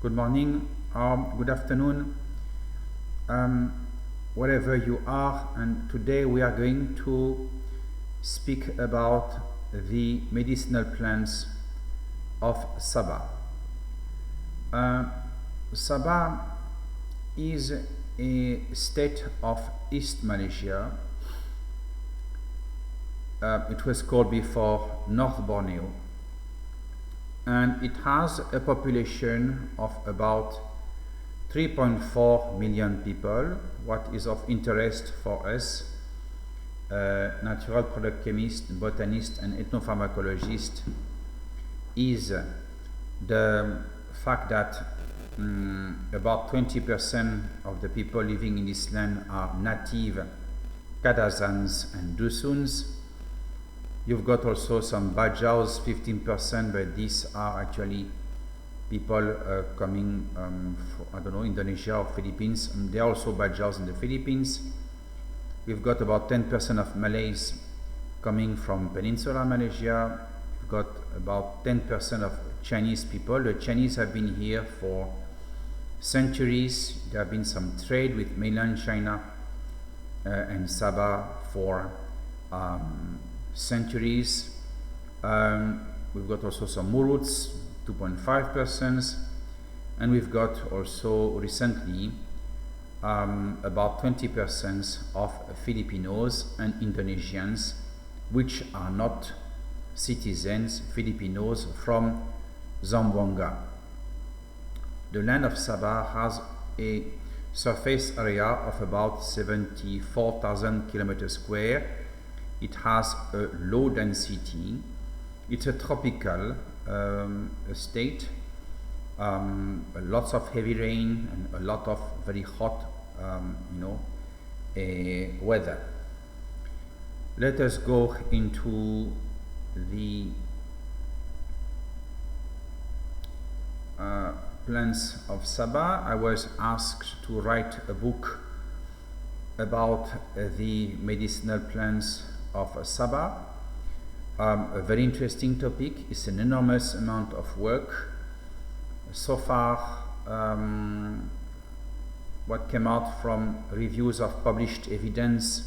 good morning, or good afternoon, wherever you are. And today we are going to speak about the medicinal plants of Sabah. Sabah is a state of East Malaysia. It was called before North Borneo, and it has a population of about 3.4 million people. What is of interest for us, natural product chemist, botanist and ethnopharmacologist, is the fact that about 20% of the people living in this land are native Kadazans and Dusuns. You've got also some Bajaus, 15%, but these are actually people coming from, I don't know, Indonesia or Philippines. There are also Bajaus in the Philippines. We've got about 10% of Malays coming from Peninsular Malaysia. We've got about 10% of Chinese people. The Chinese have been here for centuries. There have been some trade with mainland China and Sabah for centuries. We've got also some Muruts, 2.5%, and we've got also recently about 20% of Filipinos and Indonesians, which are not citizens Filipinos from Zamboanga. The land of Sabah has a surface area of about 74,000 kilometers square. It has a low density. It's a tropical state. Lots of heavy rain and a lot of very hot, weather. Let us go into the plants of Sabah. I was asked to write a book about the medicinal plants of Sabah. A very interesting topic. It's an enormous amount of work. So far, what came out from reviews of published evidence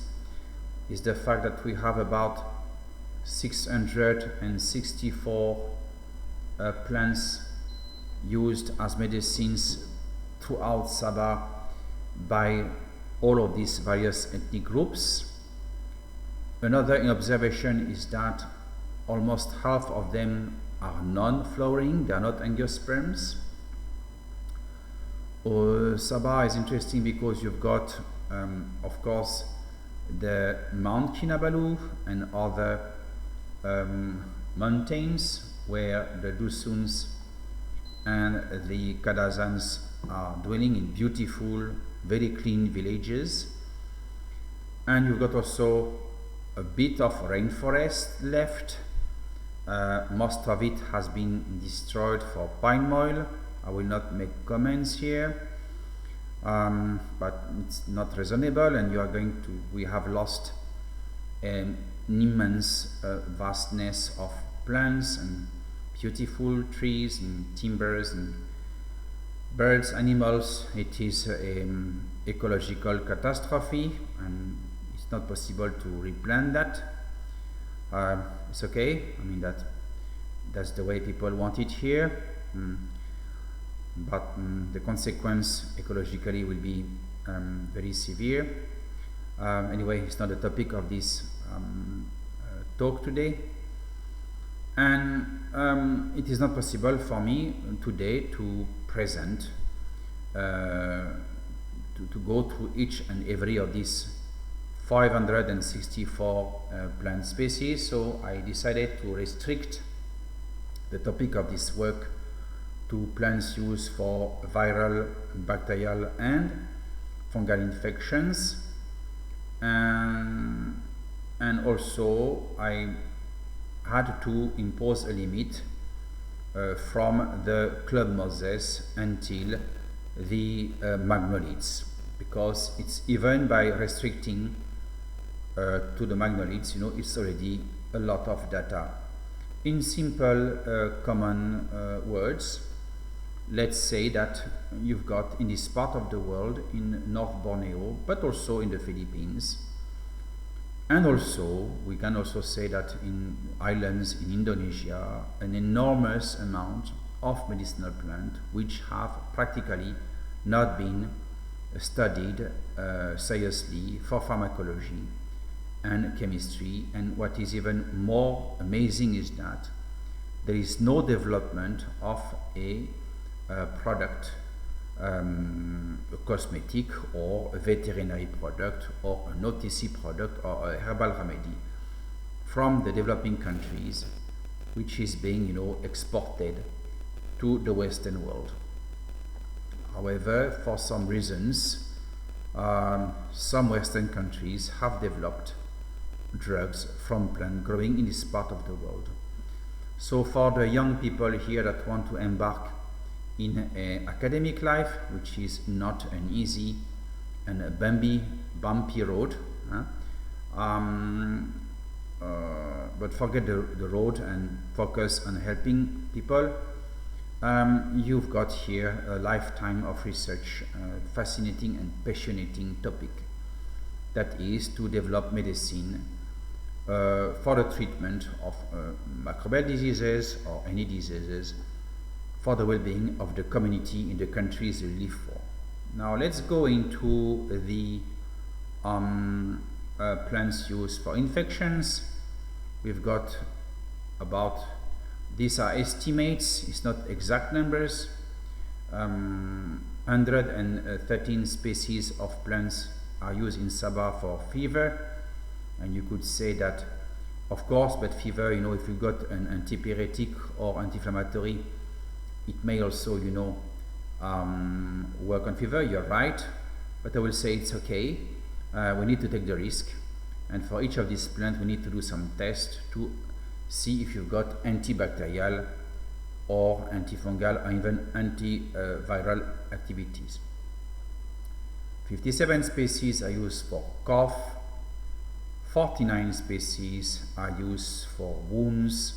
is the fact that we have about 664 plants used as medicines throughout Sabah by all of these various ethnic groups. Another observation is that almost half of them are non-flowering, they are not angiosperms. Sabah is interesting because you've got, of course, the Mount Kinabalu and other mountains where the Dusuns and the Kadazans are dwelling in beautiful, very clean villages. And you've got also a bit of rainforest left. Most of it has been destroyed for pine oil. I will not make comments here, but it's not reasonable, and we have lost an immense vastness of plants and beautiful trees and timbers and birds, animals. It is an ecological catastrophe, and it's not possible to replant that. It's okay. I mean, that's the way people want it here. But the consequence ecologically will be very severe. Anyway, it's not the topic of this talk today. And it is not possible for me today to present, to go through each and every of these 564 plant species, so I decided to restrict the topic of this work to plants used for viral, bacterial and fungal infections, and also I had to impose a limit from the club mosses until the magnolids, because it's even by restricting to the magnolids, it's already a lot of data. In simple, common words, let's say that you've got in this part of the world, in North Borneo, but also in the Philippines, and also we can also say that in islands in Indonesia, an enormous amount of medicinal plants which have practically not been studied seriously for pharmacology and chemistry. And what is even more amazing is that there is no development of a product, a cosmetic or a veterinary product or an OTC product or a herbal remedy from the developing countries, which is being, exported to the Western world. However, for some reasons, some Western countries have developed drugs from plants growing in this part of the world. So for the young people here that want to embark in an academic life, which is not an easy and a bumpy road, but forget the road and focus on helping people. You've got here a lifetime of research, fascinating and passionate topic, that is to develop medicine for the treatment of microbial diseases or any diseases for the well-being of the community in the countries they live for. Now let's go into the plants used for infections. We've got about, these are estimates, it's not exact numbers, 113 species of plants are used in Sabah for fever. And you could say that, of course, but fever, if you've got an antipyretic or anti-inflammatory, it may also, work on fever. You're right, but I will say it's okay. We need to take the risk, and for each of these plants, we need to do some tests to see if you've got antibacterial or antifungal or even antiviral activities. 57 species are used for cough. 49 species are used for wounds.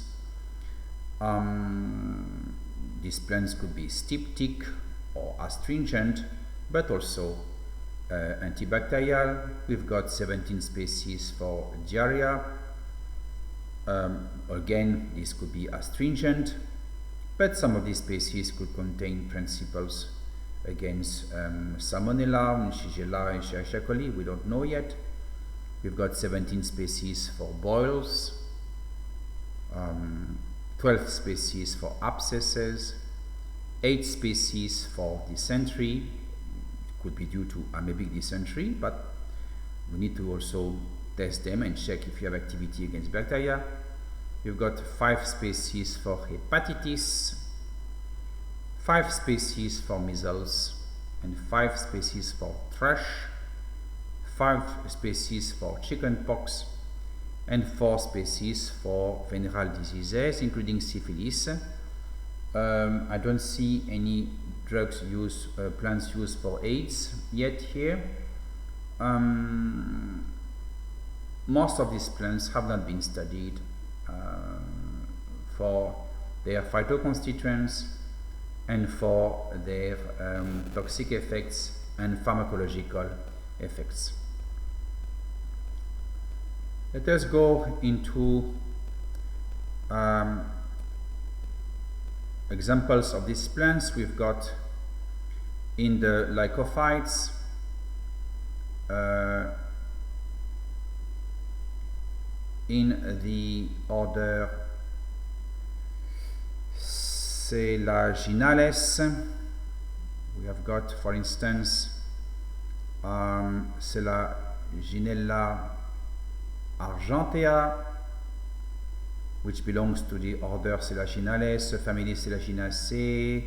These plants could be styptic or astringent, but also antibacterial. We've got 17 species for diarrhea. Again, this could be astringent, but some of these species could contain principles against Salmonella, Shigella, and Escherichia coli. We don't know yet. We've got 17 species for boils, 12 species for abscesses, 8 species for dysentery. It could be due to amoebic dysentery, but we need to also test them and check if you have activity against bacteria. We've got 5 species for hepatitis, 5 species for measles, and 5 species for thrush, 5 species for chickenpox, and 4 species for venereal diseases, including syphilis. I don't see any plants used for AIDS yet here. Most of these plants have not been studied for their phytoconstituents and for their toxic effects and pharmacological effects. Let us go into examples of these plants. We've got in the lycophytes, in the order Selaginales, we have got, for instance, Selaginella argentea, which belongs to the order Selaginales, family Selaginaceae,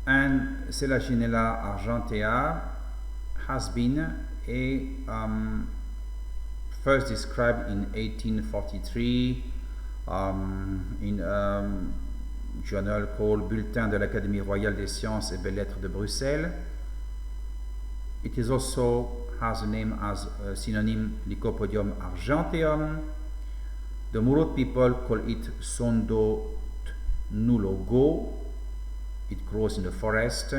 and Selaginella argentea has been first described in 1843 in a journal called Bulletin de l'Académie Royale des Sciences et Belles-Lettres de Bruxelles. It is also has a name as a synonym Lycopodium argenteum. The Murut people call it Sondotnulogo. It grows in the forest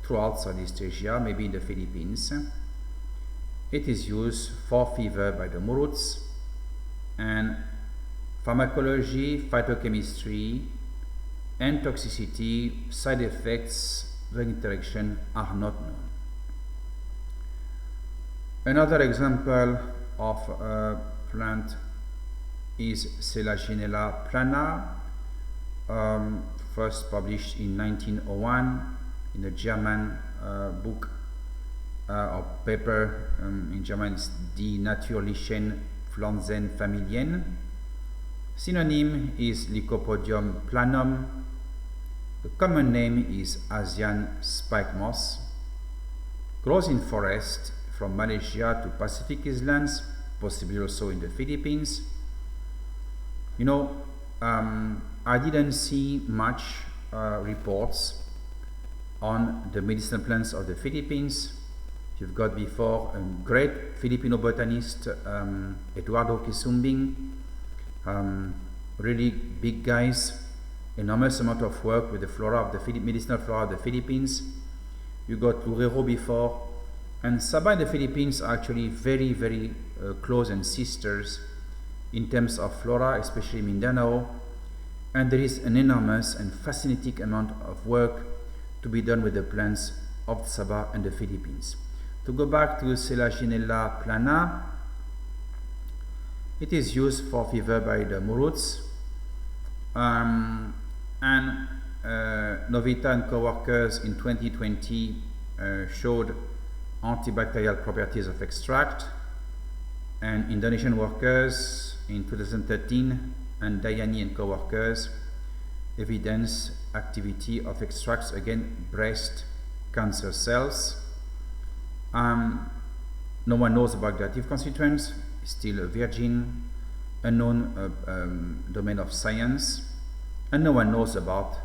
throughout Southeast Asia, maybe in the Philippines. It is used for fever by the Muruts, and pharmacology, phytochemistry, and toxicity, side effects, drug interaction are not known. Another example of a plant is Selaginella plana, first published in 1901 in a German book or paper. In German is Die natürlichen Pflanzenfamilien. Synonym is Lycopodium planum. The common name is Asian spike moss. Grows in forest from Malaysia to Pacific Islands, possibly also in the Philippines. You know, I didn't see much reports on the medicinal plants of the Philippines. You've got before a great Filipino botanist, Eduardo Quisumbing, really big guys, enormous amount of work with the flora of the medicinal flora of the Philippines. You got Lurero before, and Sabah and the Philippines are actually very, very close and sisters in terms of flora, especially Mindanao. And there is an enormous and fascinating amount of work to be done with the plants of Sabah and the Philippines. To go back to Selaginella plana, it is used for fever by the Muruts, and Novita and co-workers in 2020 showed antibacterial properties of extract, and Indonesian workers in 2013 and Dayani and co-workers evidence activity of extracts against breast cancer cells. No one knows about the active constituents, still a virgin, unknown domain of science, and no one knows about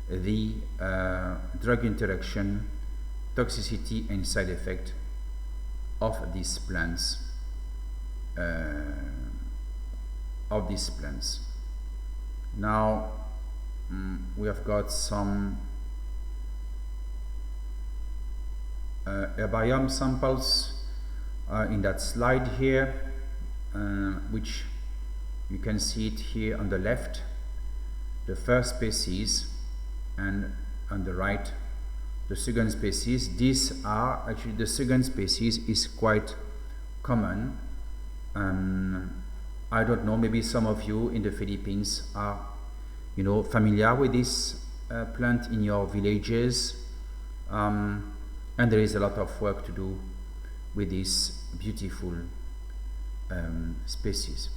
the drug interaction, toxicity and side effect of these plants. Now we have got some herbium samples in that slide here, which you can see it here on the left, the first species, and on the right the second species. These are actually, the second species is quite common. I don't know, maybe some of you in the Philippines are, you know, familiar with this plant in your villages, and there is a lot of work to do with this beautiful species.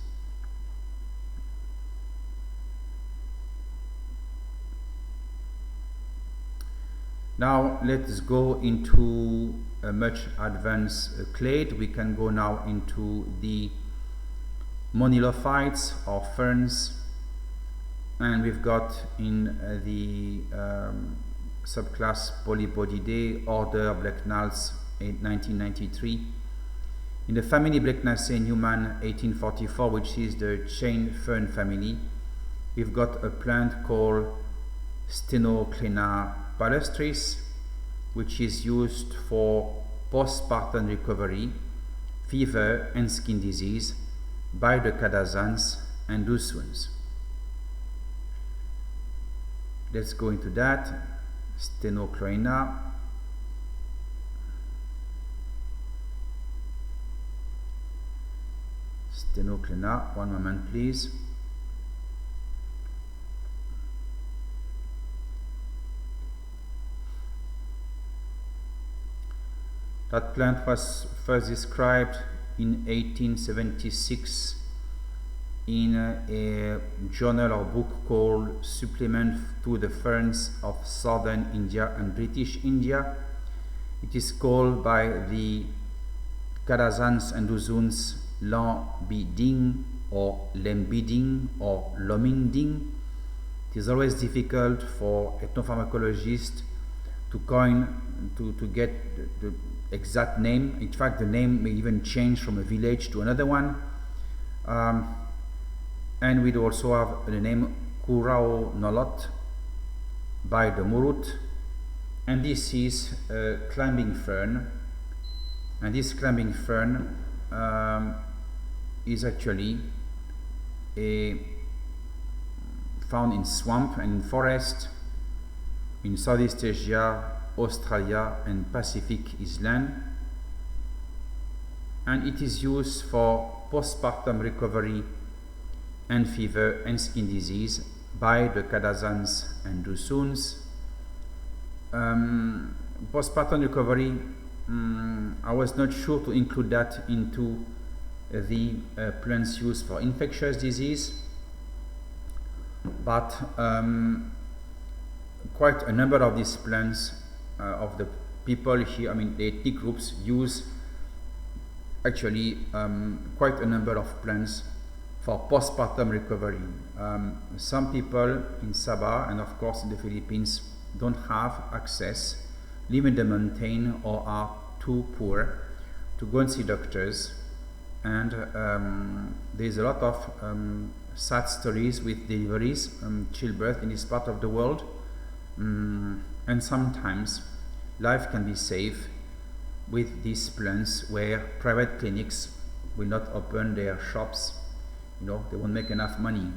Now let's go into a much advanced clade. We can go now into the monilophytes or ferns, and we've got in the subclass Polypodidae, order Blecknals, 1993. In the family Blecknaceae Newman, 1844, which is the chain fern family, we've got a plant called Stenoclena palustris, which is used for postpartum recovery, fever and skin disease by the Kadazans and Dusuns. Let's go into that. Stenoclena. Stenoclena, one moment please. That plant was first described in 1876 in a journal or book called Supplement to the Ferns of Southern India and British India. It is called by the Kadazans and Dusuns Lambiding or Lembiding or Lominding. It is always difficult for ethnopharmacologists to get the exact name. In fact, the name may even change from a village to another one. And we'd also have the name Kurao Nolot, by the murut, and this is a climbing fern, and this climbing fern is actually found in swamp and in forest in Southeast Asia, Australia and Pacific Island, and it is used for postpartum recovery and fever and skin disease by the Kadazans and Dusuns. Postpartum recovery, I was not sure to include that into the plants used for infectious disease, but quite a number of these plants of the people here, I mean the ethnic groups, use actually quite a number of plants for postpartum recovery. Some people in Sabah and of course in the Philippines don't have access, live in the mountain or are too poor to go and see doctors, and there's a lot of sad stories with deliveries, childbirth in this part of the world, and sometimes life can be saved with these plants where private clinics will not open their shops. You know, they won't make enough money.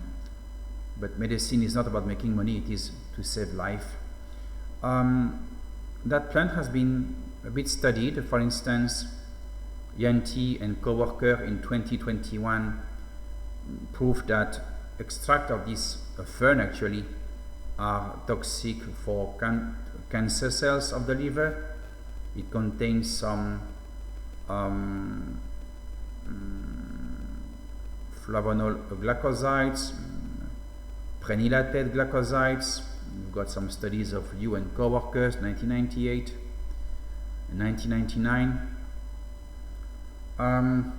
But medicine is not about making money, it is to save life. That plant has been a bit studied. For instance, Yanti and co-worker in 2021 proved that extract of this fern actually are toxic for cancer cells of the liver. It contains some flavonol glycosides, prenylated glycosides. We've got some studies of you and co-workers, 1998 and 1999.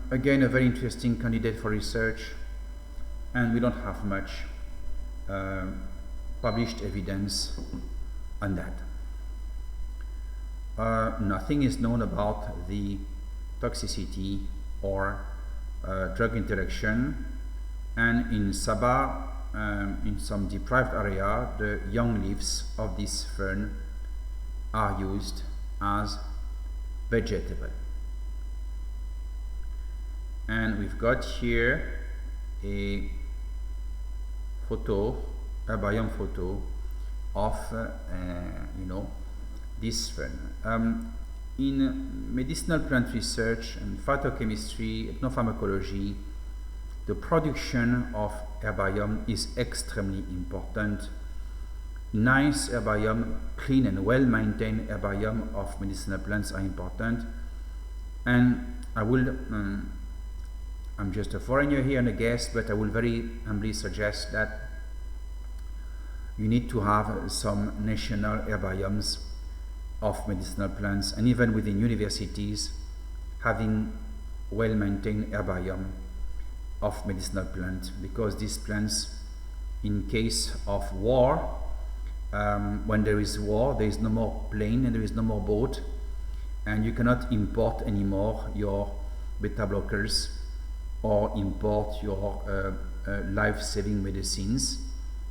Again, a very interesting candidate for research, and we don't have much published evidence on that. Nothing is known about the toxicity or drug interaction, and in Sabah, in some deprived area, the young leaves of this fern are used as vegetable. And we've got here a photo, a biome photo of this fern. In medicinal plant research and phytochemistry, ethnopharmacology, the production of herbiome is extremely important. Nice herbiome, clean and well-maintained herbiome of medicinal plants are important. And I will, I'm just a foreigner here and a guest, but I will very humbly suggest that you need to have some national herbiomes of medicinal plants, and even within universities having well-maintained herbiome of medicinal plants, because these plants, in case of war, when there is war, there is no more plane and there is no more boat, and you cannot import anymore your beta blockers or import your life-saving medicines.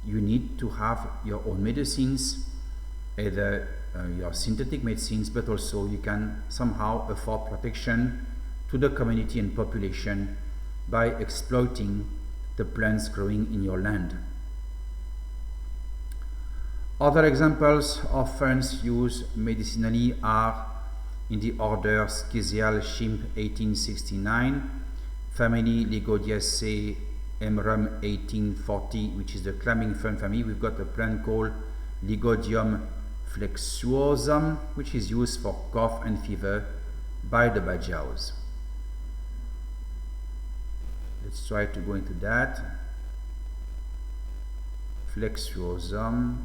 You need to have your own medicines, either your synthetic medicines, but also you can somehow afford protection to the community and population by exploiting the plants growing in your land. Other examples of ferns used medicinally are in the order Schizial Chimp 1869, family Lygodiaceae Emrum 1840, which is the climbing fern family. We've got a plant called Lygodium flexuosum, which is used for cough and fever by the Bajaus. Let's try to go into that. Flexuosum.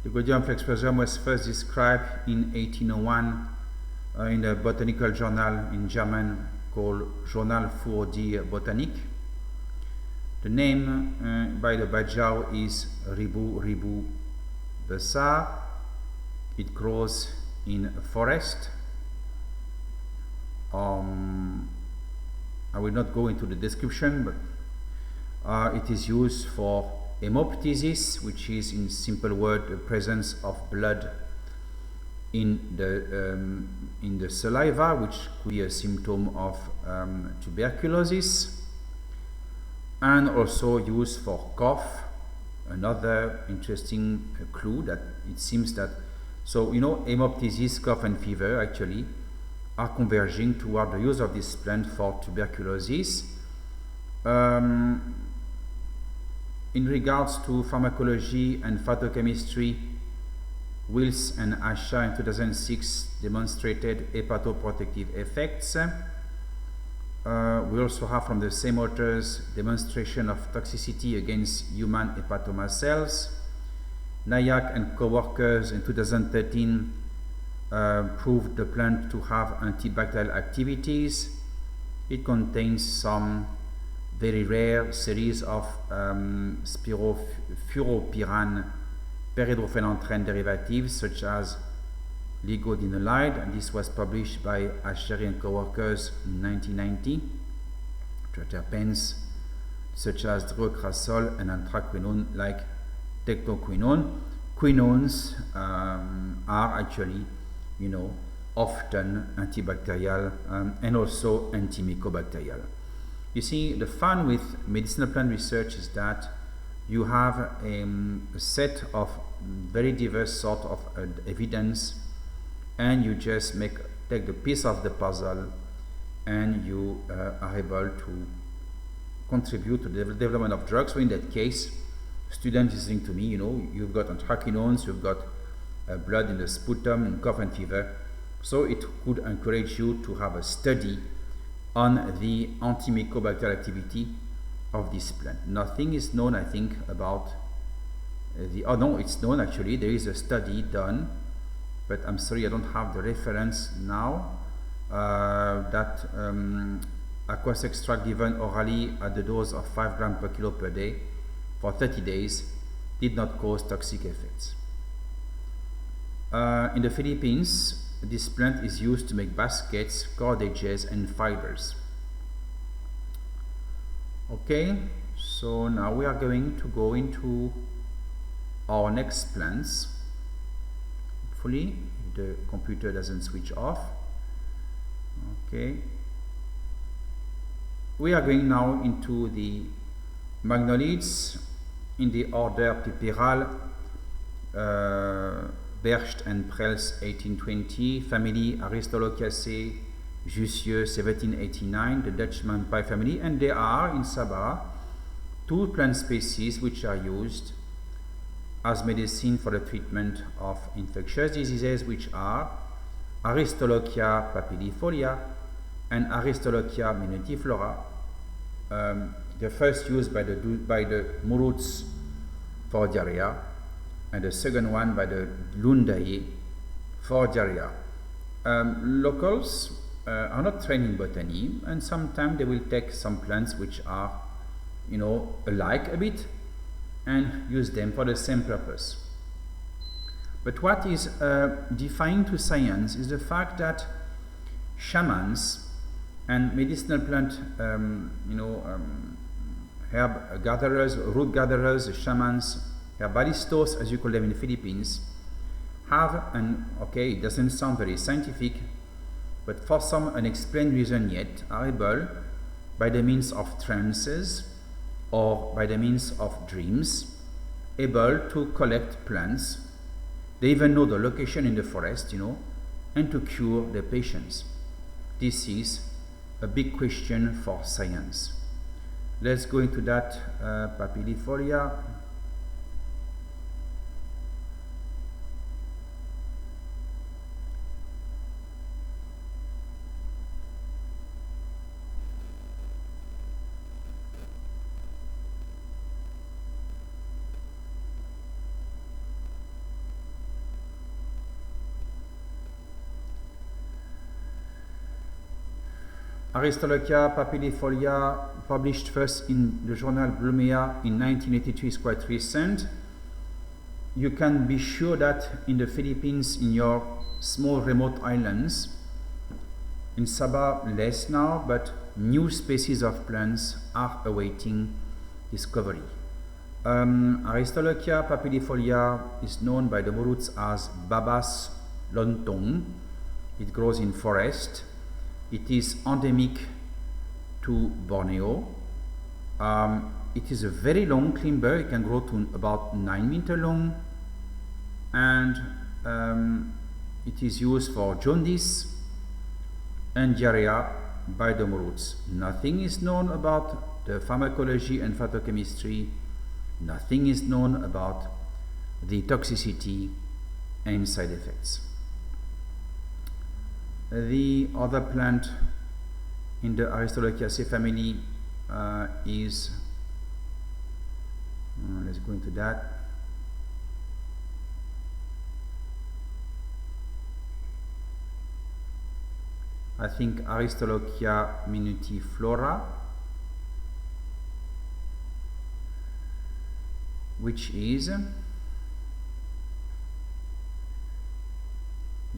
Lygodium flexuosum was first described in 1801 in a botanical journal in German called Journal für die Botanik. The name by the Bajau is Ribu Ribu Besar. It grows in a forest. I will not go into the description, but it is used for hemoptysis, which is, in simple word, the presence of blood in the saliva, which could be a symptom of tuberculosis, and also used for cough. Another interesting clue that it seems that, so you know, hemoptysis, cough and fever actually are converging toward the use of this plant for tuberculosis. In regards to pharmacology and phytochemistry, Wills and Asha in 2006 demonstrated hepatoprotective effects. We also have from the same authors demonstration of toxicity against human hepatoma cells. Nayak and co-workers in 2013 proved the plant to have antibacterial activities. It contains some very rare series of spirofuropyran pyridophenanthrene derivatives such as ligodinolide, and this was published by Asheri and co-workers in 1990. Terpenes such as drocrasol and anthraquinone like tectoquinone. Quinones are actually, you know, often antibacterial and also antimycobacterial. You see, the fun with medicinal plant research is that you have a set of very diverse sort of evidence, and you just take the piece of the puzzle, and you are able to contribute to the development of drugs. So in that case, students listening to me, you know, you've got anthraquinones, you've got blood in the sputum and cough and fever. So it could encourage you to have a study on the antimycobacterial activity of this plant. Nothing is known, I think, about no, it's known actually. There is a study done, but I'm sorry I don't have the reference now, that aqueous extract given orally at the dose of 5 grams per kilo per day for 30 days did not cause toxic effects. In the Philippines, this plant is used to make baskets, cordages and fibers. Okay, so now we are going to go into our next plants. Hopefully the computer doesn't switch off. Okay, we are going now into the magnolids in the order Pipiral, Bercht and Prels 1820, family Aristolochiaceae, Jussieu 1789, the Dutch Mampai family, and there are in Sabah 2 plant species which are used as medicine for the treatment of infectious diseases, which are Aristolochia papillifolia and Aristolochia minutiflora. The first used by the Muruts for diarrhea, and the second one by the Lundae for diarrhea. Locals are not trained in botany, and sometimes they will take some plants which are, you know, alike a bit and use them for the same purpose. But what is defying to science is the fact that shamans and medicinal plant herb gatherers, root gatherers, shamans, herbalistos as you call them in the Philippines, have okay, it doesn't sound very scientific, but for some unexplained reason yet, are able, by the means of trances or by the means of dreams, able to collect plants. They even know the location in the forest, you know, and to cure the patients. This is a big question for science. Let's go into that papillifolia. Aristolochia papilifolia, published first in the journal Blumea in 1983, is quite recent. You can be sure that in the Philippines, in your small remote islands, in Sabah less now, but new species of plants are awaiting discovery. Aristolochia papilifolia is known by the Muruts as Babas lontong. It grows in forest. It is endemic to Borneo. It is a very long climber. It can grow to about 9 meters long, and it is used for jaundice and diarrhea by the Muruts. Nothing is known about the pharmacology and phytochemistry. Nothing is known about the toxicity and side effects. The other plant in the Aristolochiaceae family is, let's go into that. I think Aristolochia minutiflora, which is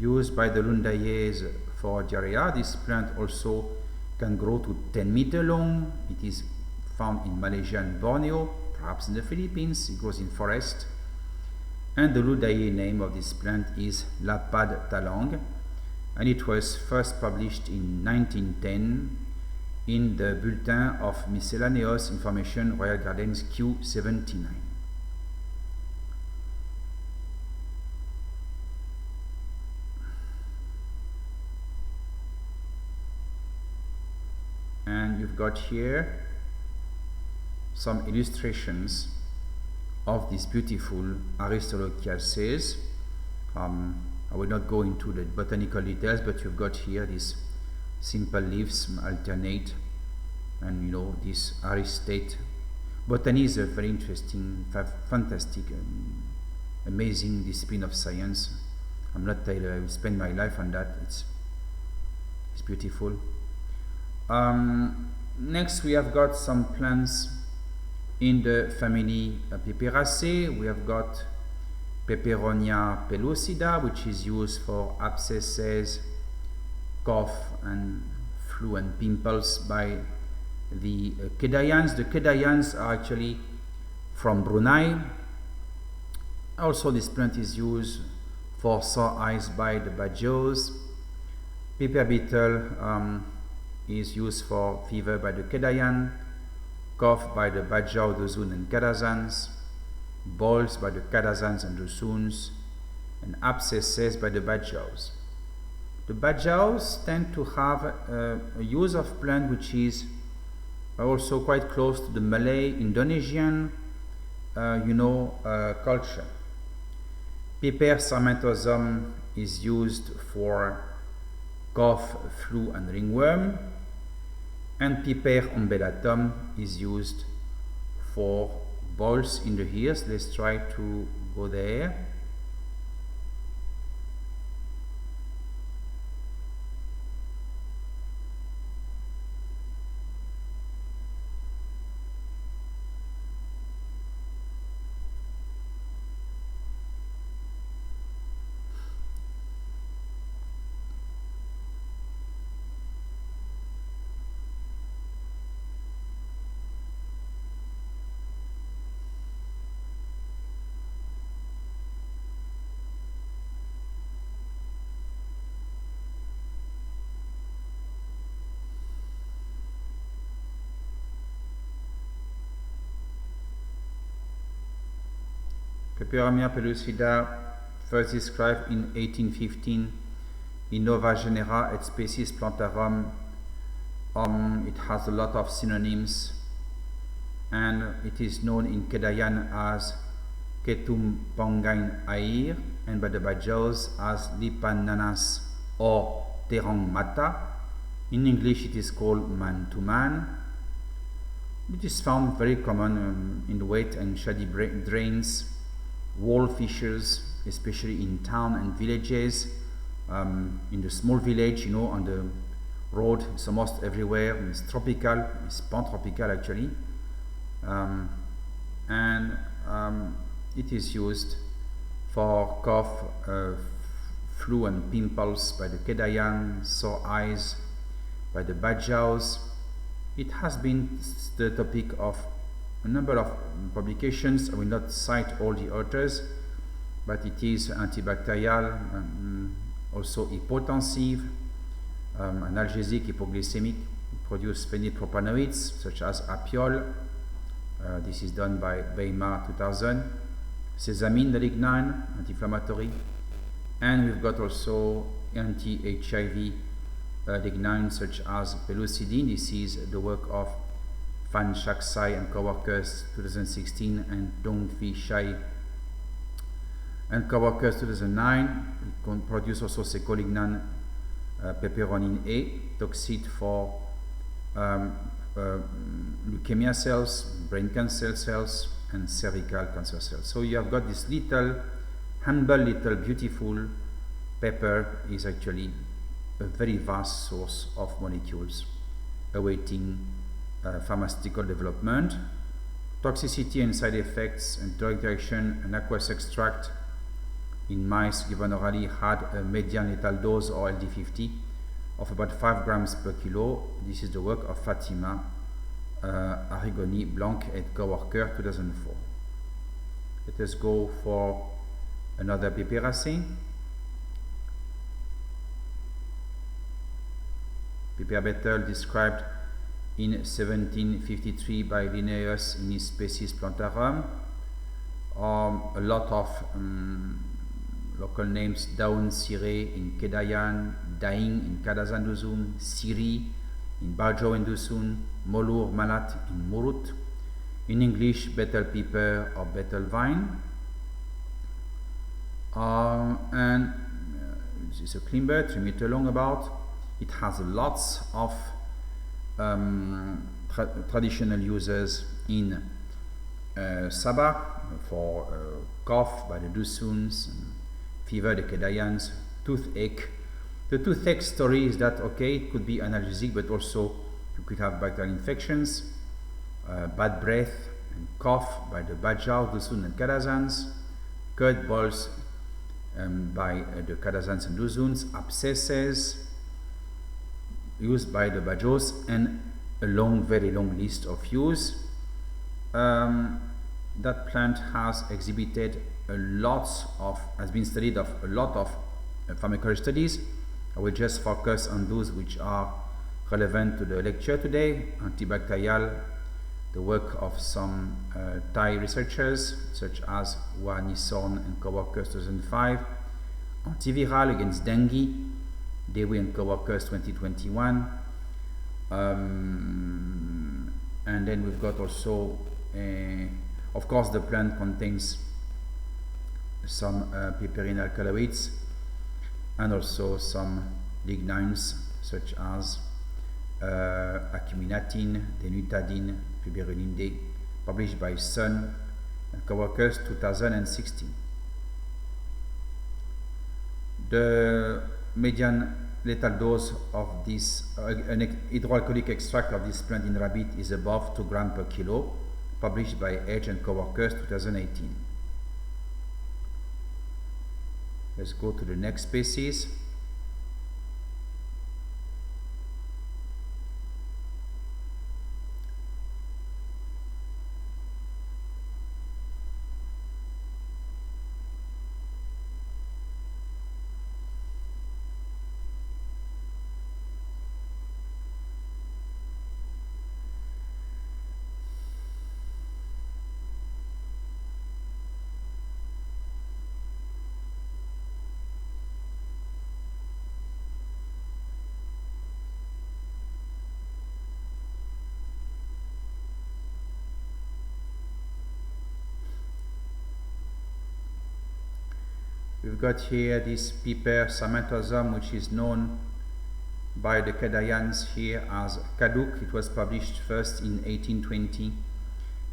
used by the Lundayes for diarrhea. This plant also can grow to 10 meters long. It is found in Malaysia and Borneo, perhaps in the Philippines. It grows in forest. And the Lundaye name of this plant is Lapad talang, and it was first published in 1910 in the Bulletin of Miscellaneous Information, Royal Gardens Q79. And you've got here some illustrations of these beautiful Aristolochiaceae. I will not go into the botanical details, but you've got here these simple leaves alternate, and you know, this aristate. Botany is a very interesting, fantastic, amazing discipline of science. I'm not tired. I will spend my life on that. It's beautiful. Next, we have got some plants in the family Peperaceae. We have got Peperonia pellucida, which is used for abscesses, cough, and flu and pimples by the Kedayans. The Kedayans are actually from Brunei. Also, this plant is used for sore eyes by the Bajos. Pepper beetle is used for fever by the Kedayan, cough by the Bajau, the Zun, and Kadazans, boils by the Kadazans and the Zuns, and abscesses by the Bajaus. The Bajaus tend to have a use of plant which is also quite close to the Malay Indonesian culture. Piper sarmentosum is used for cough, flu, and ringworm, and Piper umbellatum is used for boils in the ears. Let's try to go there. Peperomia pellucida, first described in 1815 in Nova Genera et Species Plantarum. It has a lot of synonyms, and it is known in Kedayan as Ketum Pongain Air, and by the Bajaus as Lipananas or Terong Mata. In English it is called man to man. It is found very common in wet and shady drains, wall fissures, especially in town and villages. In the small village, on road. It's almost everywhere. It's tropical. It's pantropical actually, and it is used for cough, flu and pimples by the Kedayan, sore eyes by the Bajaus. It has been the topic of a number of publications. I will not cite all the authors, but it is antibacterial, also hypotensive, analgesic, hypoglycemic. It produces phenylpropanoids such as apiol. This is done by Weimar 2000. Sesamine, the lignin, anti-inflammatory. And we've got also anti-HIV lignin such as pelucidin. This is the work of Fan Shaksai and co-workers 2016 and Dongfi Shai and co-workers 2009. It produce also secolignan peperonin A, toxic for leukemia cells, brain cancer cells, and cervical cancer cells. So you have got this little, humble, little, beautiful pepper is actually a very vast source of molecules awaiting pharmaceutical development. Toxicity and side effects and drug interaction and aqueous extract in mice given orally had a median lethal dose or LD50 of about 5 grams per kilo. This is the work of Fatima Arrigoni Blanc et co-worker 2004. Let us go for another piperacin. Piperbetel described in 1753 by Linnaeus in his Species Plantarum. A lot of local names: Daun Sire in Kedayan, Daing in Kadazan Dusun, Siri in Bajo and Dusun, Molur Malat in Murut. In English, betel pepper or betel vine. And it's a climber, 3 meter long about. It has lots of traditional uses in Sabah for cough by the Dusuns, fever, the Kedayans, toothache. The toothache story is that, okay, it could be analgesic, but also you could have bacterial infections, bad breath and cough by the Bajau, Dusun and Kadazans, cut balls by the Kadazans and Dusuns, abscesses used by the Bajos, and a long, very long list of use. That plant has exhibited has been studied of a lot of pharmacology studies. I will just focus on those which are relevant to the lecture today. Antibacterial, the work of some Thai researchers such as Wan Nisorn and co-workers 2005. Antiviral against dengue, Dewi and co-workers 2021. And then we've got also, of course, the plant contains some piperine alkaloids and also some lignines such as acuminatin, denutadine, puberuline D, published by Sun and co-workers 2016. The median lethal dose of this hydroalcoholic extract of this plant in rabbit is above 2 grams per kilo, published by Edge and co-workers 2018. Let's go to the next species. We've got here this Piper Samanthosum, which is known by the Kedayans here as Kaduk. It was published first in 1820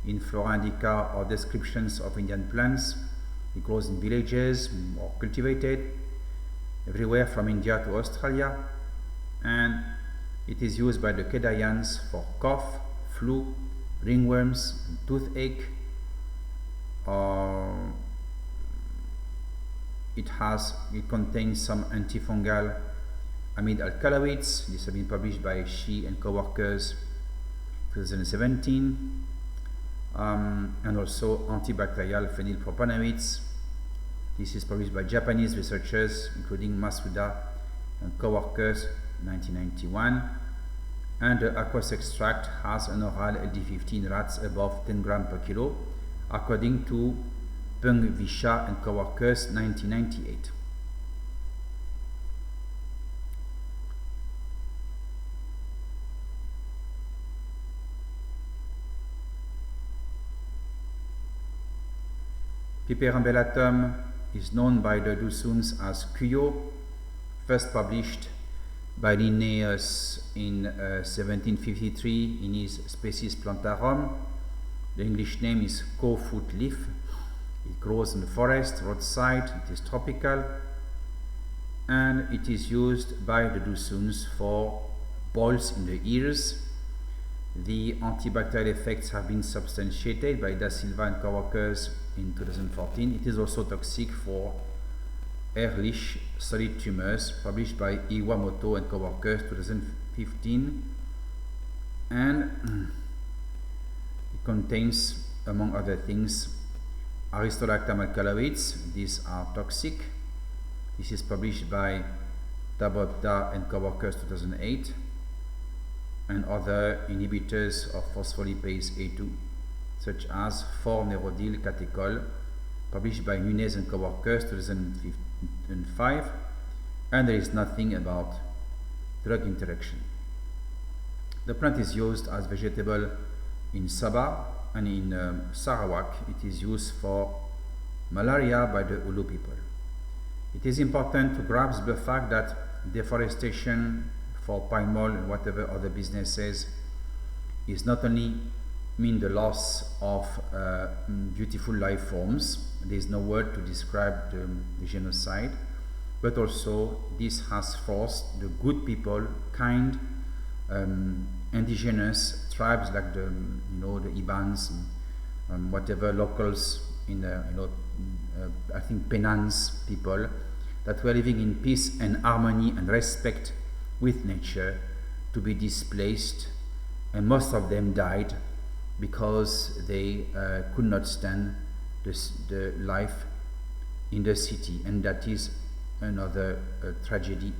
in Flora Indica, or descriptions of Indian plants. It grows in villages or cultivated everywhere from India to Australia, and It is used by the Kedayans for cough, flu, ringworms, toothache. It contains some antifungal amide alkaloids. This has been published by Shi and co-workers 2017. And also antibacterial phenylpropanoids. This is published by Japanese researchers including Masuda and co-workers 1991. And the aqueous extract has an oral LD50 in rats above 10 grams per kilo according to Peng Visha and co-workers 1998. Piperam bellatum is known by the Dusuns as Cuyo, first published by Linnaeus in 1753 in his Species Plantarum. The English name is Kofoot leaf. It grows in the forest, roadside, it is tropical, and it is used by the Dusuns for boils in the ears. The antibacterial effects have been substantiated by Da Silva and co-workers in 2014. It is also toxic for Ehrlich solid tumors, published by Iwamoto and co-workers 2015. And it contains, among other things, aristolactam alkaloids. These are toxic. This is published by Tabota and co-workers 2008. And other inhibitors of phospholipase A2, such as 4-nerodyl catechol, published by Nunez and co-workers 2005, and there is nothing about drug interaction. The plant is used as vegetable in Sabah, and in Sarawak it is used for malaria by the Ulu people. It is important to grasp the fact that deforestation for pine mall and whatever other businesses is not only mean the loss of beautiful life forms, there is no word to describe the genocide, but also this has forced the good people, kind, indigenous tribes like the Ibans, whatever locals in the I think Penans people that were living in peace and harmony and respect with nature, to be displaced, and most of them died because they could not stand the life in the city, and that is another tragedy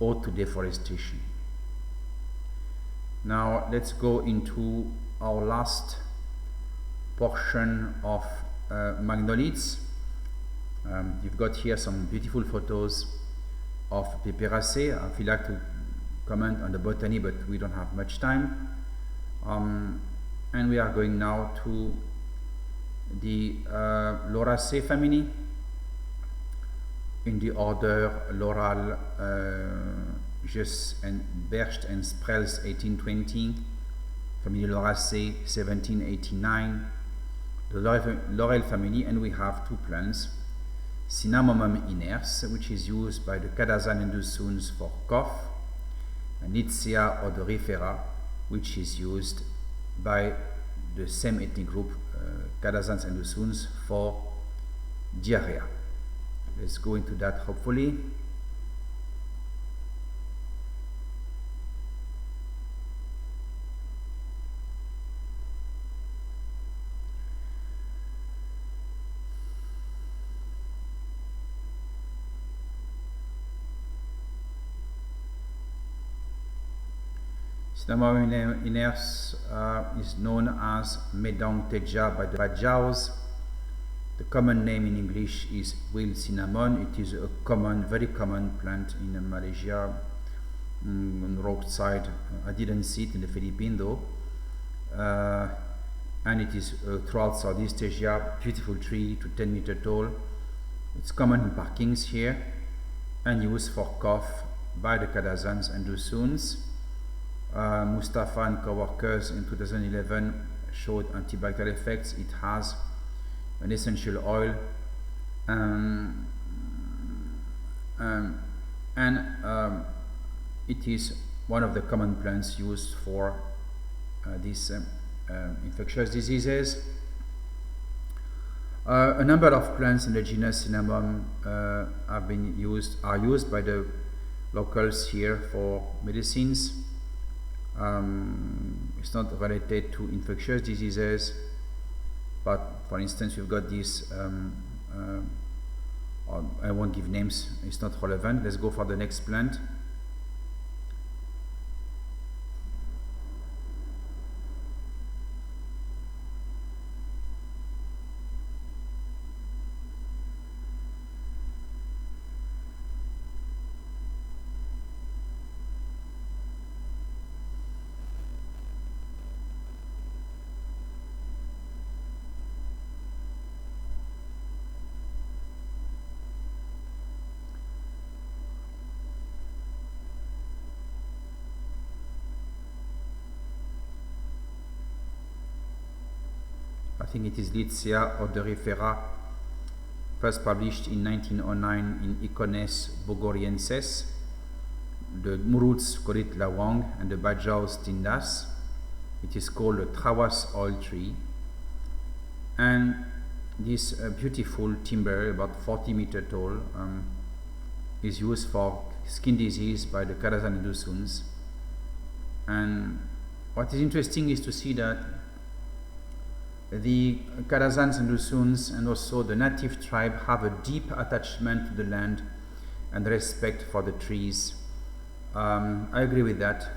owed to deforestation. Now let's go into our last portion of magnolids. You've got here some beautiful photos of Peperaceae. I feel like to comment on the botany, but we don't have much time. And we are going now to the Lauraceae family in the order Laurel, Jus and Bercht and Sprels 1820, family Lauraceae 1789, the Laurel family, and we have two plants. Cinnamomum iners, which is used by the Kadazan and Dusuns for cough, and Nitsea odorifera, which is used by the same ethnic group, Kadazans and Dusuns, for diarrhea. Let's go into that hopefully. Cinnamomum iners is known as Medangteja by the Bajaus. The common name in English is wild cinnamon. It is a common, very common plant in Malaysia, on the roadside. I didn't see it in the Philippines though. And it is throughout Southeast Asia, beautiful tree to 10 meters tall. It's common in parkings here and used for cough by the Kadazans and Dusuns. Mustafa and co-workers in 2011 showed antibacterial effects. It has an essential oil and it is one of the common plants used for these infectious diseases. A number of plants in the genus Cinnamon are used by the locals here for medicines. It's not related to infectious diseases, but for instance, you've got this. I won't give names; it's not relevant. Let's go for the next plant. I think it is Lycia odorifera, first published in 1909 in Icones bogorienses. The Muruts call it lawang and the Bajaus tindas. It is called a trawas oil tree. And this beautiful timber, about 40 meters tall, is used for skin disease by the Kadazan and Dusuns. And what is interesting is to see that the Kadazans and Dusuns and also the native tribe have a deep attachment to the land and respect for the trees. I agree with that.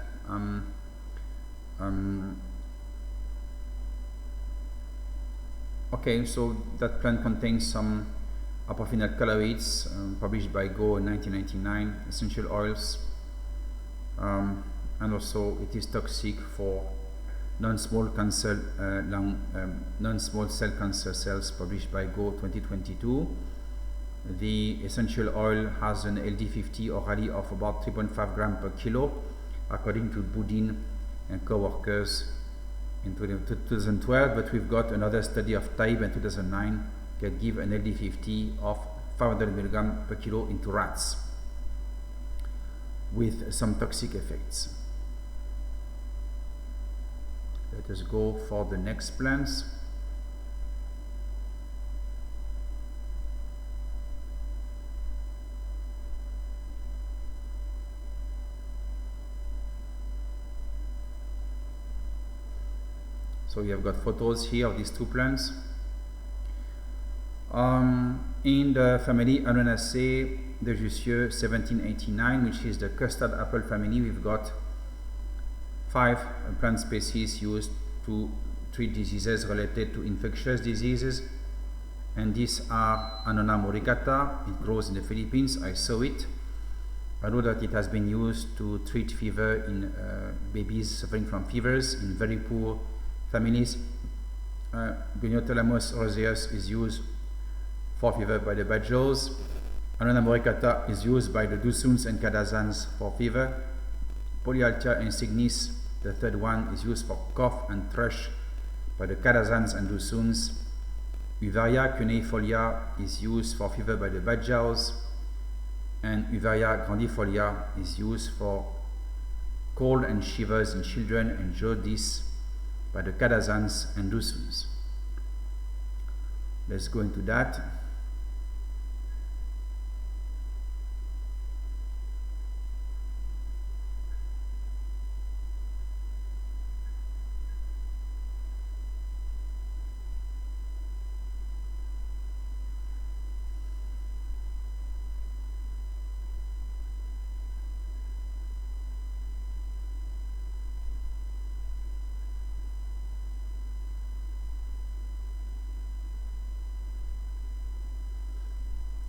Okay, so that plant contains some apophynyl colloids published by Go in 1999, essential oils, and also it is toxic for non-small cell cancer cells, published by Go 2022. The essential oil has an LD50 orally of about 3.5 grams per kilo, according to Boudin and co-workers in 2012, but we've got another study of Taib in 2009 that give an LD50 of 500 milligrams per kilo into rats with some toxic effects. Let us go for the next plants. So we have got photos here of these two plants. In the family Anaceae de Jussieu 1789, which is the custard apple family, we've got 5 plant species used to treat diseases related to infectious diseases, and these are Annona moricata. It grows in the Philippines. I saw it. I know that it has been used to treat fever in babies suffering from fevers in very poor families. Goniotalamus roseus is used for fever by the Bajos. Annona moricata is used by the Dusuns and Kadazans for fever. Polyaltia insignis, the third one, is used for cough and thrush by the Kadazans and Dusuns. Uvaria cuneifolia is used for fever by the Bajaus, and Uvaria grandifolia is used for cold and shivers in children and jaundice by the Kadazans and Dusuns. Let's go into that.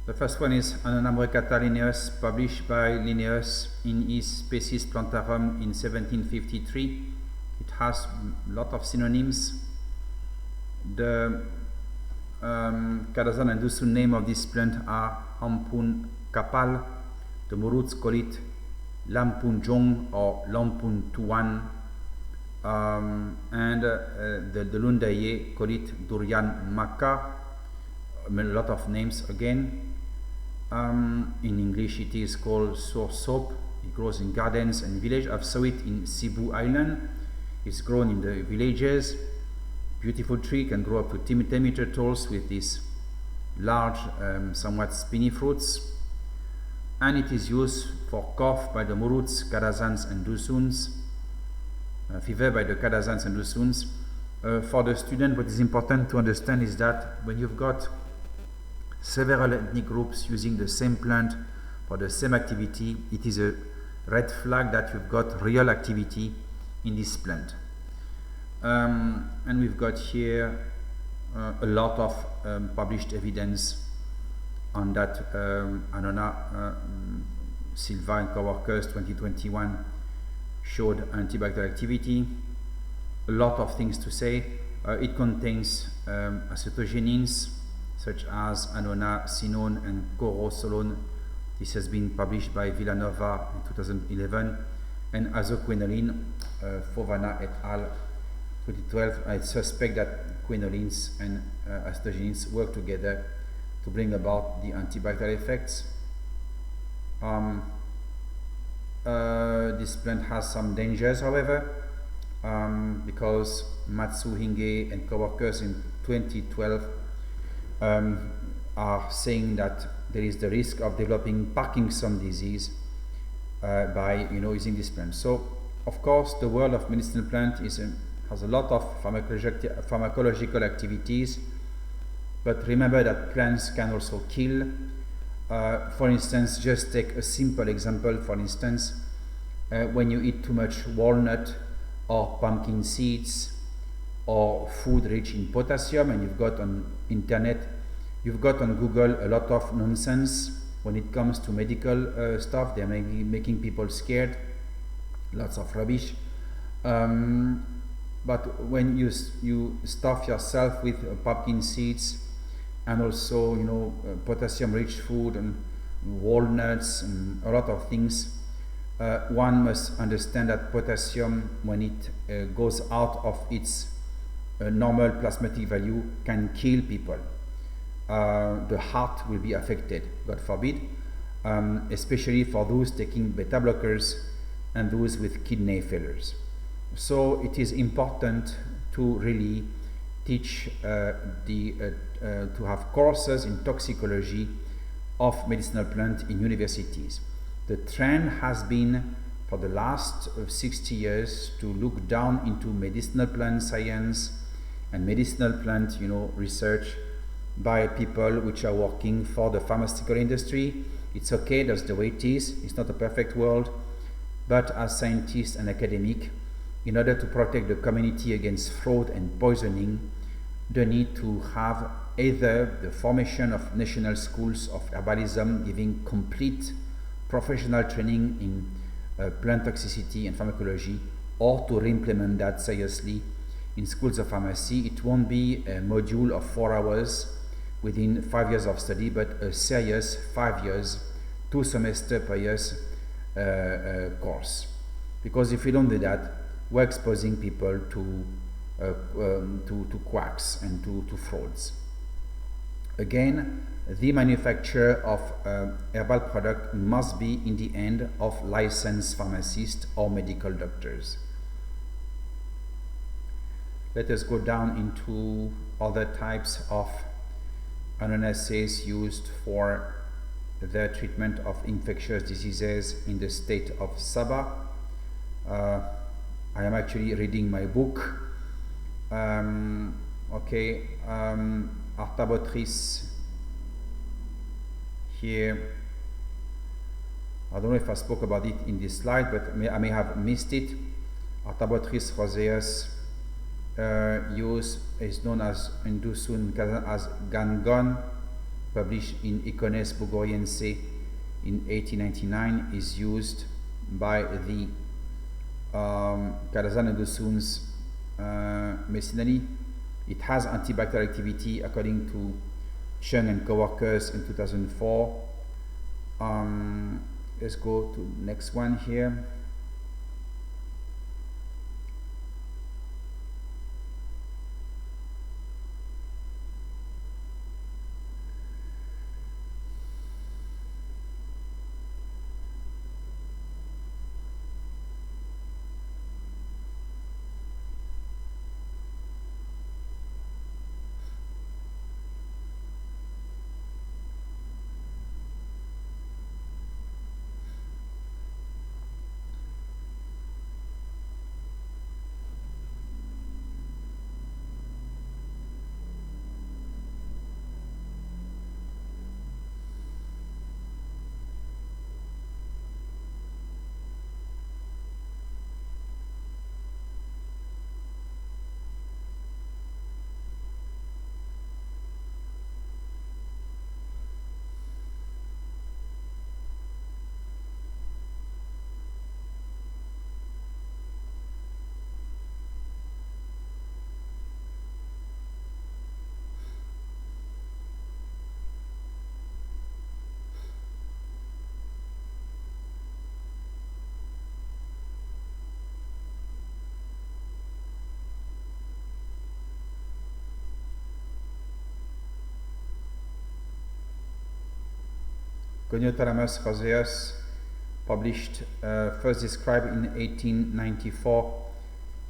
The first one is Annona moricata Linnaeus, published by Linnaeus in his Species Plantarum in 1753. It has a lot of synonyms. The Kadazan and Dusun name of this plant are Hampun kapal. The Muruts call it Lampun jong or Lampun tuan, and the Lundaye call it Durian maka. A lot of names again. In English it is called soursop, it grows in gardens and villages. I've saw it in Cebu Island. It's grown in the villages. Beautiful tree, can grow up to 10 meter tall with these large, somewhat spiny fruits. And it is used for cough by the Muruts, Kadazans and Dusuns, fever by the Kadazans and Dusuns. For the student, what is important to understand is that when you've got several ethnic groups using the same plant for the same activity, it is a red flag that you've got real activity in this plant. And we've got here a lot of published evidence on that. Anona Silva and co-workers 2021 showed antibacterial activity. A lot of things to say. It contains acetogenins such as anona-cinone and corosolone. This has been published by Villanova in 2011, and azoquinoline, Fovana et al. 2012. I suspect that quinolines and acetogenins work together to bring about the antibacterial effects. This plant has some dangers, however, because Matsu Hinge and co-workers in 2012 are saying that there is the risk of developing Parkinson's disease by using this plant. So, of course, the world of medicinal plant has a lot of pharmacological activities, but remember that plants can also kill. For instance, just take a simple example. For instance, when you eat too much walnut or pumpkin seeds or food rich in potassium, and you've got on internet, you've got on Google a lot of nonsense when it comes to medical stuff. They're making people scared, lots of rubbish. But when you stuff yourself with pumpkin seeds and also potassium rich food and walnuts and a lot of things, one must understand that potassium, when it goes out of its normal plasmatic value, can kill people. The heart will be affected, God forbid, especially for those taking beta blockers and those with kidney failures. So it is important to really teach to have courses in toxicology of medicinal plant in universities. The trend has been for the last 60 years to look down into medicinal plant science and medicinal plant research by people which are working for the pharmaceutical industry. It's okay, that's the way it is. It's not a perfect world, but as scientists and academics, in order to protect the community against fraud and poisoning, they need to have either the formation of national schools of herbalism giving complete professional training in plant toxicity and pharmacology, or to re-implement that seriously in schools of pharmacy. It won't be a module of 4 hours within 5 years of study, but a serious 5 years, 2 semesters per year course. Because if we don't do that, we're exposing people to quacks and to frauds. Again, the manufacture of herbal product must be in the hand of licensed pharmacists or medical doctors. Let us go down into other types of ananaceae used for the treatment of infectious diseases in the state of Sabah. I am actually reading my book. Artabotrice here. I don't know if I spoke about it in this slide, but I may have missed it. Artabotrice roseus is known as Indusun as Gangon, published in Icones Bugoriense in 1899, is used by the Kadazan and Dusuns medicinally. It has antibacterial activity according to Chung and co-workers in 2004. Let's go to the next one here. Buenaventura Garcia published, first described in 1894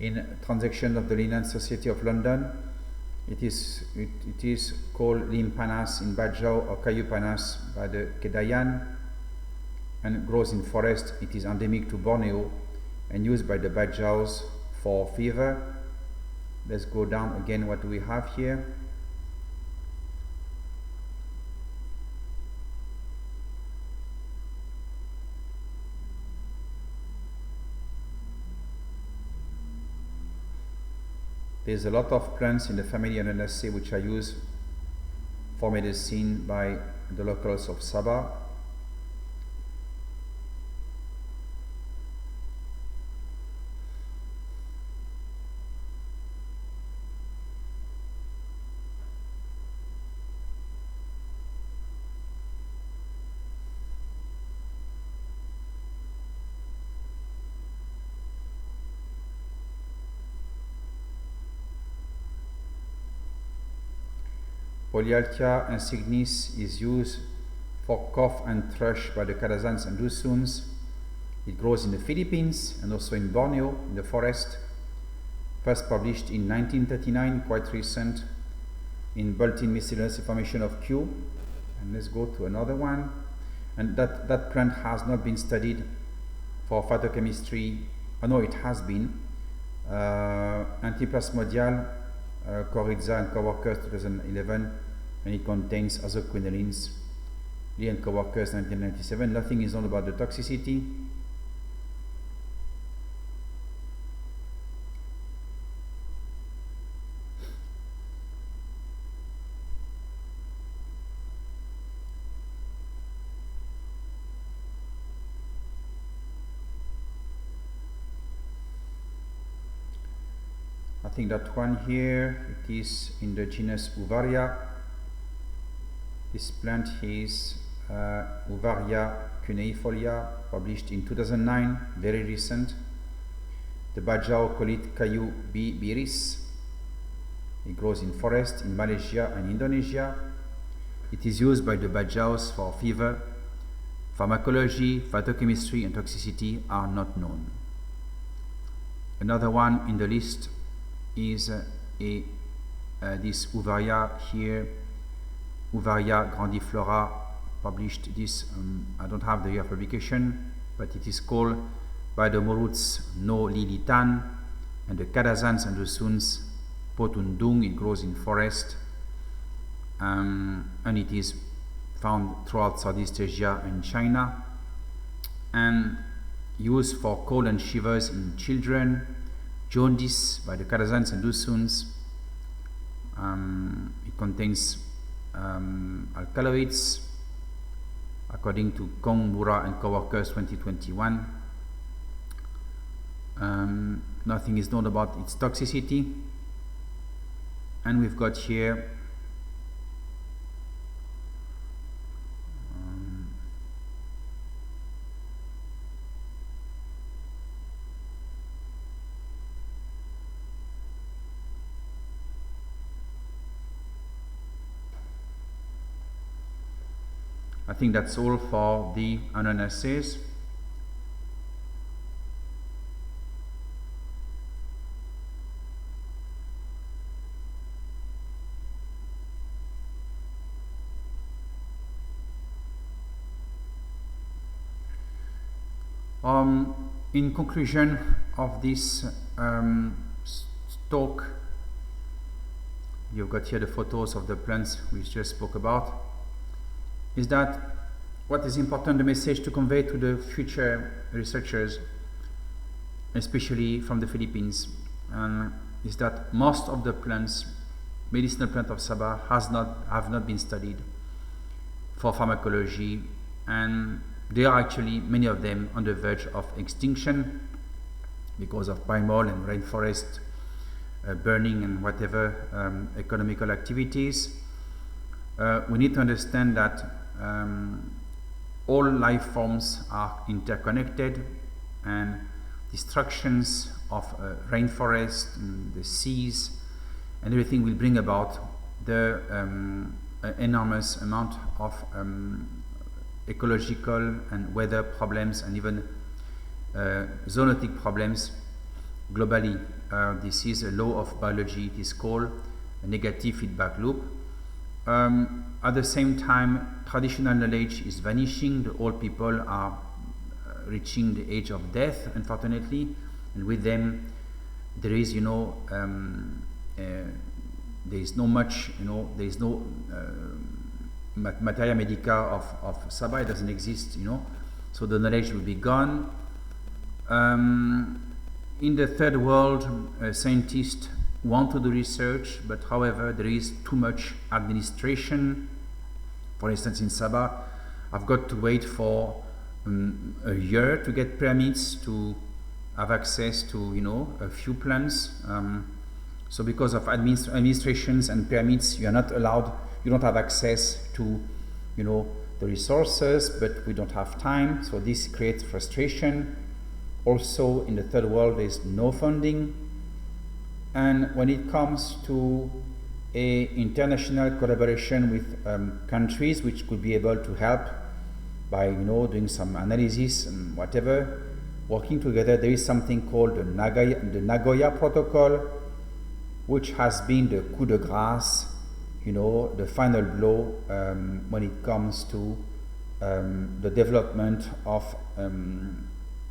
in Transaction of the Linnean Society of London. It is called Limpanas in Bajau or Kayupanas by the Kedayan, and grows in forest. It is endemic to Borneo and used by the Bajaus for fever. Let's go down again. What do we have here? There's a lot of plants in the family Ananaceae which are used for medicine by the locals of Sabah. Polyalthia insignis is used for cough and thrush by the Kadazans and Dusuns. It grows in the Philippines and also in Borneo in the forest. First published in 1939, quite recent, in Bulletin Miscellaneous Information of Q. And let's go to another one. And that plant has not been studied for phytochemistry. Oh no, it has been. Antiplasmodial, Coryza and co-workers 2011, and it contains azoquinolines. Lee and co-workers 1997. Nothing is known about the toxicity. I think that one here, it is in the genus Uvaria. This plant is Uvaria cuneifolia, published in 2009, very recent. The Bajau call it Kayu biris. It grows in forest in Malaysia and Indonesia. It is used by the Bajaus for fever. Pharmacology, phytochemistry and toxicity are not known. Another one in the list is this Uvaria here, Uvaria grandiflora, published this, I don't have the year of publication, but it is called by the Moruts no lilitan, and the Kadazans and the Suns potundung. It grows in forest, and it is found throughout Southeast Asia and China, and used for cold and shivers in children. Jaundice by the Kadazans and Dusuns. It contains alkaloids, according to Kong, Mura and co-workers 2021. Nothing is known about its toxicity. And we've got here I think that's all for the Ananaceae. In conclusion of this talk, you've got here the photos of the plants we just spoke about. Is that what is important, the message to convey to the future researchers, especially from the Philippines, is that most of the plants, medicinal plant of Sabah, have not been studied for pharmacology, and they are actually, many of them, on the verge of extinction because of palm oil and rainforest burning and whatever economical activities. We need to understand that all life forms are interconnected, and destructions of rainforest, and the seas, and everything will bring about the enormous amount of ecological and weather problems and even zoonotic problems globally. This is a law of biology. It is called a negative feedback loop. At the same time, traditional knowledge is vanishing. The old people are reaching the age of death, unfortunately, and with them there is, there is no much, there is no materia medica of Sabah. It doesn't exist, so the knowledge will be gone. In the third world, scientists want to do research, but however there is too much administration. For instance, in Sabah, I've got to wait for a year to get permits to have access to a few plants. So because of administrations and permits, you are not allowed, you don't have access to the resources, but we don't have time, so this creates frustration. Also in the third world there is no funding, and when it comes to a international collaboration with countries which could be able to help by doing some analysis and whatever, working together, there is something called the Nagoya Protocol, which has been the coup de grace, the final blow when it comes to the development of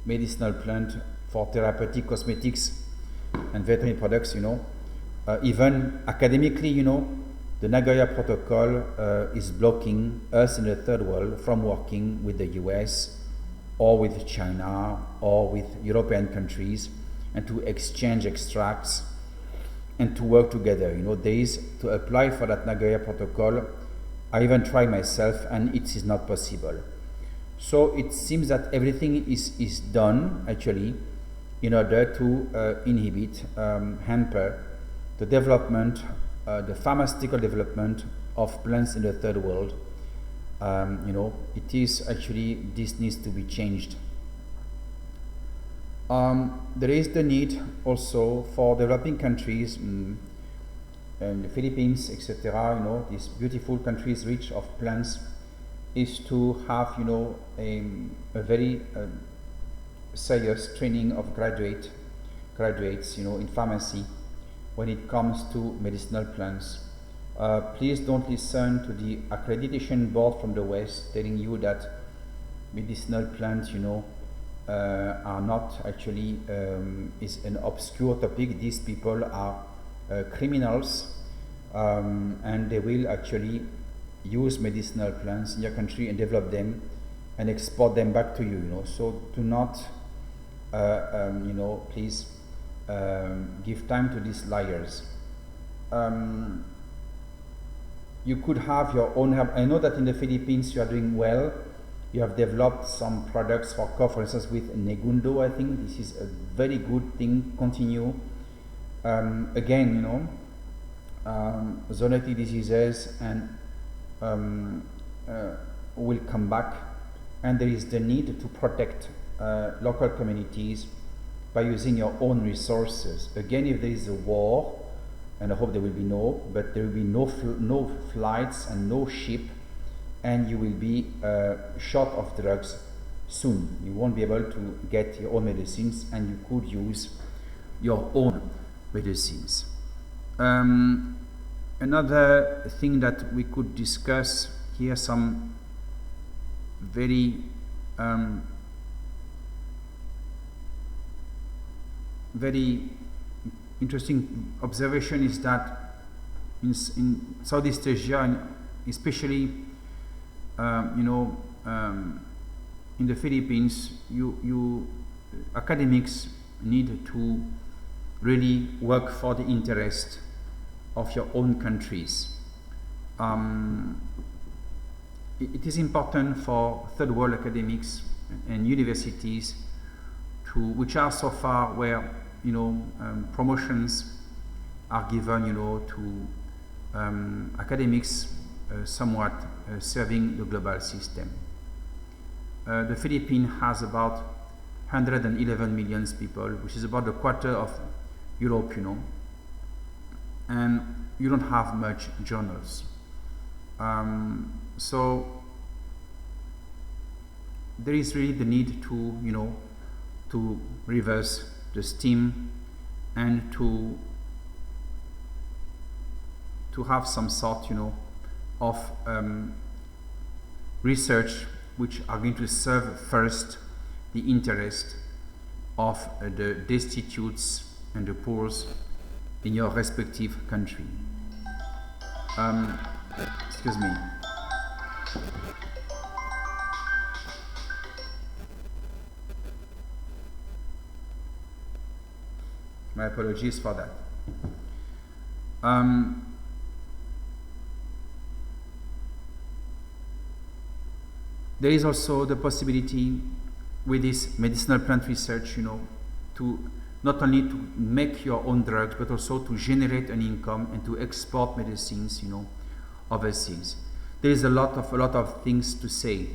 medicinal plant for therapeutic cosmetics and veterinary products. Even academically, the Nagoya Protocol is blocking us in the third world from working with the US or with China or with European countries and to exchange extracts and to work together. There is to apply for that Nagoya Protocol. I even tried myself and it is not possible. So it seems that everything is done actually in order to inhibit, hamper the development, the pharmaceutical development of plants in the third world. It is actually, this needs to be changed. There is the need also for developing countries, and the Philippines, etc., these beautiful countries rich of plants, is to have a very serious training of graduates in pharmacy when it comes to medicinal plants. Please don't listen to the accreditation board from the West telling you that medicinal plants are not actually is an obscure topic. These people are criminals, and they will actually use medicinal plants in your country and develop them and export them back to you. So do not please give time to these liars. You could have your own herb. I know that in the Philippines you are doing well. You have developed some products for cough, for instance, with Negundo. I think this is a very good thing. Continue. Again, zoonotic diseases and will come back, and there is the need to protect local communities by using your own resources. Again, if there is a war, and I hope there will be but there will be no flights and no ship, and you will be short of drugs soon. You won't be able to get your own medicines, and you could use your own medicines. Another thing that we could discuss here, some very very interesting observation is that in Southeast Asia, and especially in the Philippines, academics need to really work for the interest of your own countries. It is important for third world academics and universities which are so far where promotions are given to academics somewhat serving the global system. The Philippines has about 111 million people, which is about a quarter of Europe, and you don't have much journals. So there is really the need to, to reverse the steam and to have some sort, of research which are going to serve first the interest of the destitutes and the poor in your respective country. Excuse me. My apologies for that. There is also the possibility with this medicinal plant research, to not only to make your own drugs, but also to generate an income and to export medicines, overseas. There is a lot of things to say,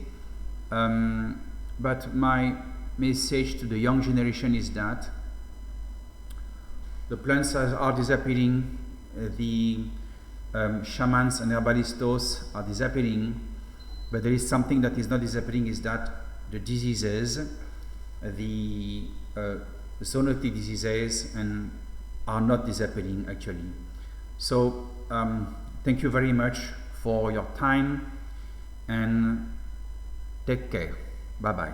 but my message to the young generation is that the plants are disappearing, the shamans and herbalistos are disappearing, but there is something that is not disappearing, is that the diseases, the zoonotic diseases, and are not disappearing actually. So thank you very much for your time and take care. Bye bye.